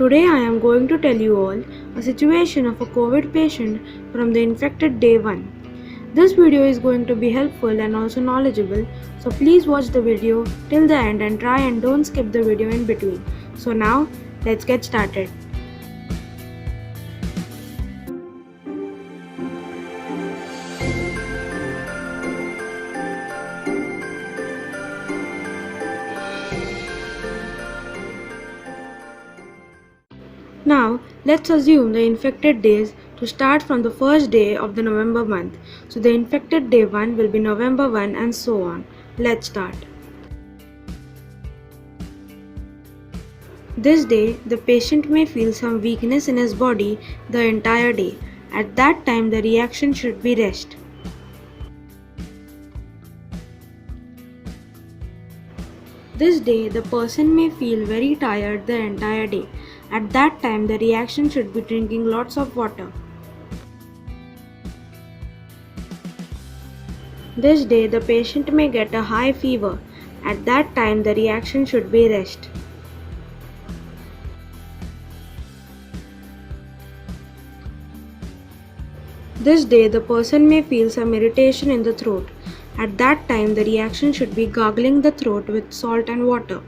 Today I am going to tell you all a situation of a COVID patient from the infected day 1. This video is going to be helpful and also knowledgeable, so please watch the video till the end and try and don't skip the video in between. So now let's get started. Now, let's assume the infected days to start from the first day of the November month. So the infected day 1 will be November 1 and so on. Let's start. This day, the patient may feel some weakness in his body the entire day. At that time, the reaction should be rest. This day, the person may feel very tired the entire day. At that time, the reaction should be drinking lots of water. This day, the patient may get a high fever. At that time, the reaction should be rest. This day, the person may feel some irritation in the throat. At that time, the reaction should be gargling the throat with salt and water.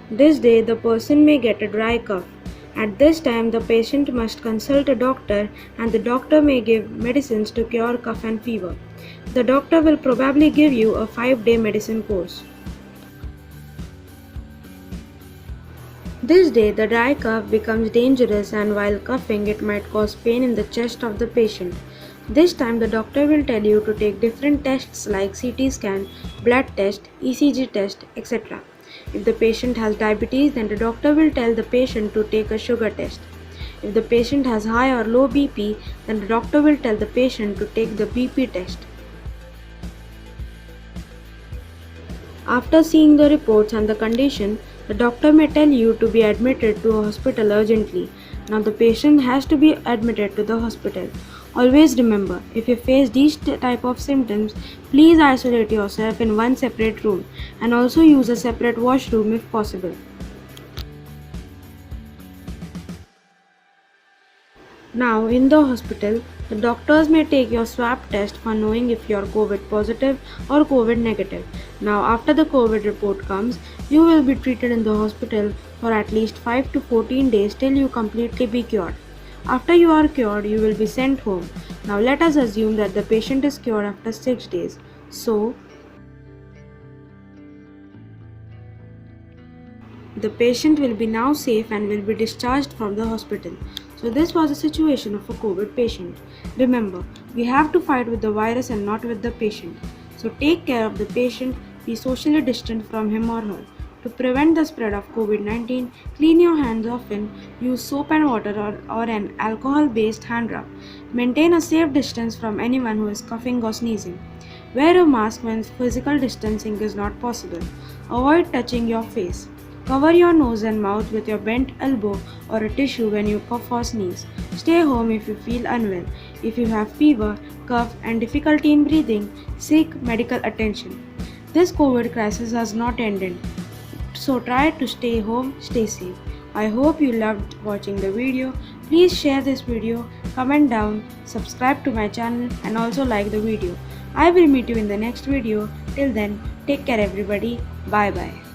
This day, the person may get a dry cough. At this time, the patient must consult a doctor and the doctor may give medicines to cure cough and fever. The doctor will probably give you a 5-day medicine course. This day, the dry cough becomes dangerous and while coughing, it might cause pain in the chest of the patient. This time, the doctor will tell you to take different tests like CT scan, blood test, ECG test, etc. If the patient has diabetes, then the doctor will tell the patient to take a sugar test. If the patient has high or low BP, then the doctor will tell the patient to take the BP test. After seeing the reports and the condition, the doctor may tell you to be admitted to a hospital urgently. Now the patient has to be admitted to the hospital. Always remember, if you face these type of symptoms, please isolate yourself in one separate room and also use a separate washroom if possible. Now in the hospital, the doctors may take your swab test for knowing if you are COVID positive or COVID negative. Now after the COVID report comes, you will be treated in the hospital for at least 5 to 14 days till you completely be cured. After you are cured, you will be sent home. Now let us assume that the patient is cured after 6 days. So, the patient will be now safe and will be discharged from the hospital. So this was the situation of a COVID patient. Remember, we have to fight with the virus and not with the patient. So take care of the patient, be socially distant from him or her. To prevent the spread of COVID-19, clean your hands often, use soap and water or an alcohol-based hand rub. Maintain a safe distance from anyone who is coughing or sneezing. Wear a mask when physical distancing is not possible. Avoid touching your face. Cover your nose and mouth with your bent elbow or a tissue when you cough or sneeze. Stay home if you feel unwell. If you have fever, cough and difficulty in breathing, seek medical attention. This COVID crisis has not ended. So try to stay home, stay safe. I hope you loved watching the video. Please share this video, comment down, subscribe to my channel and also like the video. I will meet you in the next video. Till then, take care everybody. Bye bye.